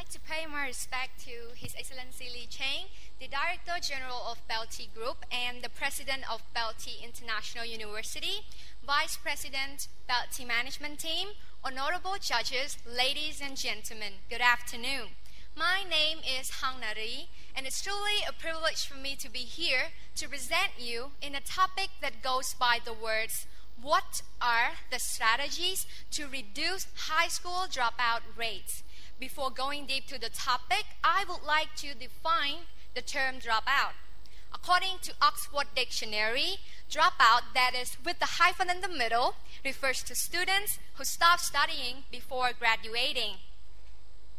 like to pay my respect to His Excellency Lee Cheng, the Director General of BELTEI Group and the President of BELTEI International University, Vice President, BELTEI Management Team, honorable judges, ladies and gentlemen, good afternoon. My name is Hang Nari, and it's truly a privilege for me to be here to present you in a topic that goes by the words, what are the strategies to reduce high school dropout rates? Before going deep to the topic, I would like to define the term dropout. According to Oxford Dictionary, dropout, that is with the hyphen in the middle, refers to students who stop studying before graduating.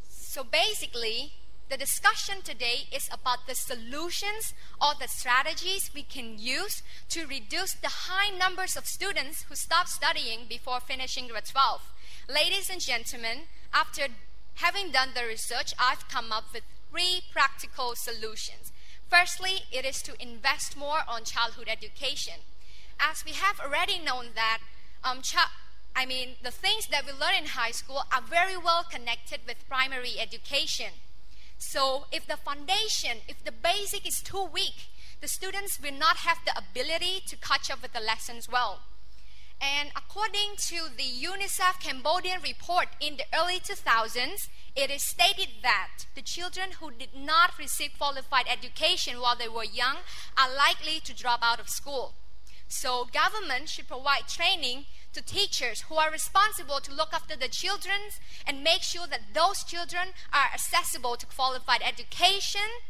So basically, the discussion today is about the solutions or the strategies we can use to reduce the high numbers of students who stop studying before finishing grade 12. Ladies and gentlemen, after having done the research, I've come up with 3 practical solutions. Firstly, it is to invest more on childhood education. As we have already known that the things that we learn in high school are very well connected with primary education. So if the foundation, if the basic is too weak, the students will not have the ability to catch up with the lessons well. And according to the UNICEF Cambodian report in the early 2000s, it is stated that the children who did not receive qualified education while they were young are likely to drop out of school. So government should provide training to teachers who are responsible to look after the children and make sure that those children are accessible to qualified education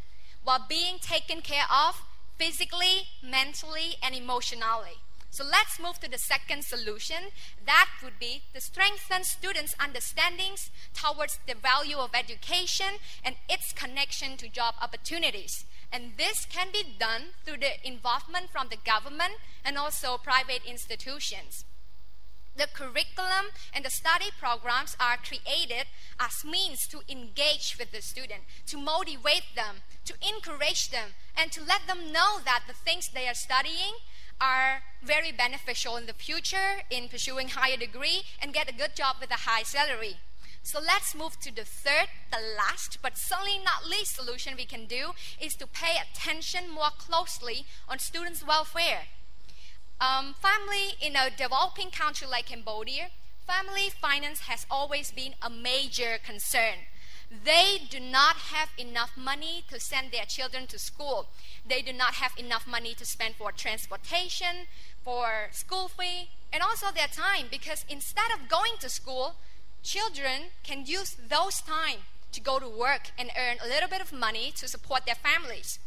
while being taken care of physically, mentally, and emotionally. So let's move to the second solution. That would be to strengthen students' understandings towards the value of education and its connection to job opportunities. And this can be done through the involvement from the government and also private institutions. The curriculum and the study programs are created as means to engage with the student, to motivate them, to encourage them, and to let them know that the things they are studying are very beneficial in the future in pursuing higher degree and get a good job with a high salary. So let's move to the third, the last, but certainly not least solution we can do is to pay attention more closely on students' welfare. Family in a developing country like Cambodia, family finance has always been a major concern. They do not have enough money to send their children to school. They do not have enough money to spend for transportation, for school fee, and also their time, because instead of going to school, children can use those time to go to work and earn a little bit of money to support their families.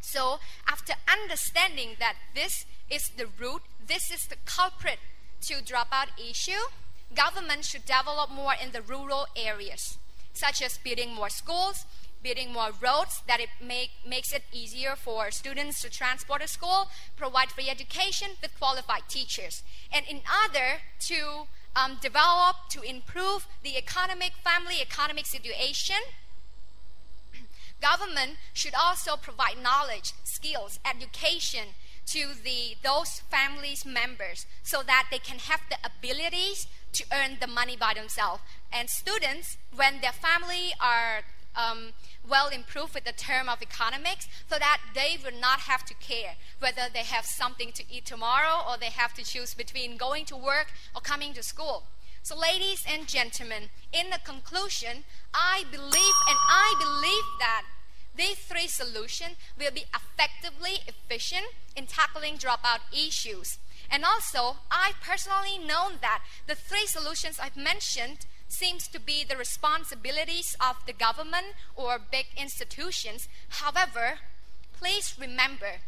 So after understanding that this is the root, this is the culprit to dropout issue, government should develop more in the rural areas, such as building more schools, building more roads that makes it easier for students to transport to school, provide free education with qualified teachers. And in order to develop, to improve the family economic situation, government should also provide knowledge, skills, education to those families' members so that they can have the abilities to earn the money by themselves. And students, when their family are well improved with the term of economics, so that they will not have to care whether they have something to eat tomorrow or they have to choose between going to work or coming to school. So ladies and gentlemen, in the conclusion, I believe that these 3 solutions will be effectively efficient in tackling dropout issues. And also, I personally know that the 3 solutions I've mentioned seems to be the responsibilities of the government or big institutions. However, please remember,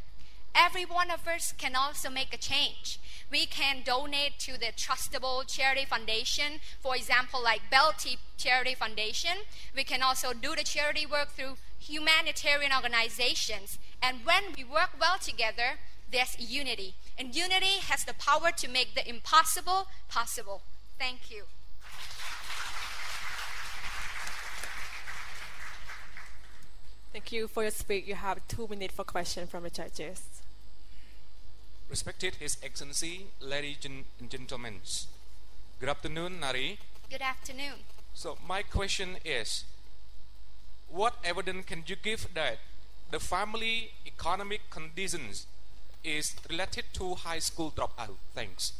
every one of us can also make a change. We can donate to the trustable charity foundation, for example, like BELTEI Charity Foundation. We can also do the charity work through humanitarian organizations. And when we work well together, there's unity. And unity has the power to make the impossible possible. Thank you. Thank you for your speech. You have 2 minutes for questions from the judges. Respected His Excellency, ladies and gentlemen, good afternoon, Nari. Good afternoon. So my question is, what evidence can you give that the family economic conditions is related to high school dropout? Thanks.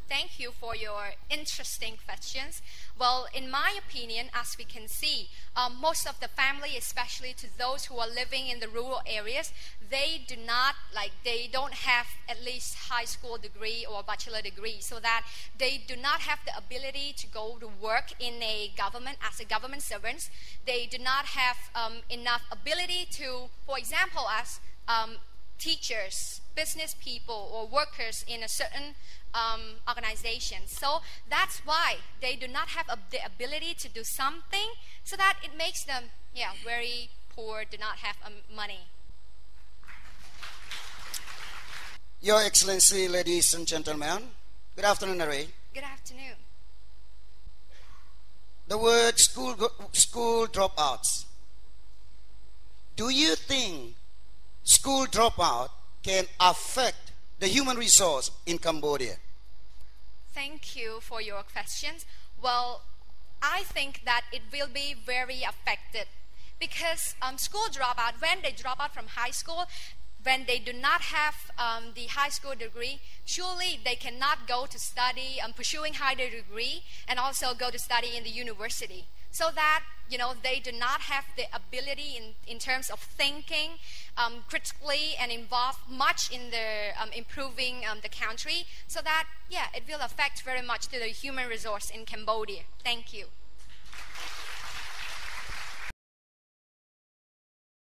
Thank you for your interesting questions. Well, in my opinion, as we can see, most of the family, especially to those who are living in the rural areas, they don't have at least high school degree or bachelor degree, so that they do not have the ability to go to work in a government as a government servants. They do not have enough ability to, for example, as teachers, business people, or workers in a certain organization. So that's why they do not have the ability to do something, so that it makes them very poor, do not have money. Your Excellency, ladies and gentlemen, good afternoon, Nare. Good afternoon. The word school dropouts. Do you think school dropout can affect the human resource in Cambodia? Thank you for your questions. Well, I think that it will be very affected, because school dropout, when they drop out from high school, when they do not have the high school degree, surely they cannot go to study pursuing higher degree and also go to study in the university. So that, they do not have the ability in terms of thinking critically and involved much in the improving the country. So that, it will affect very much to the human resource in Cambodia. Thank you.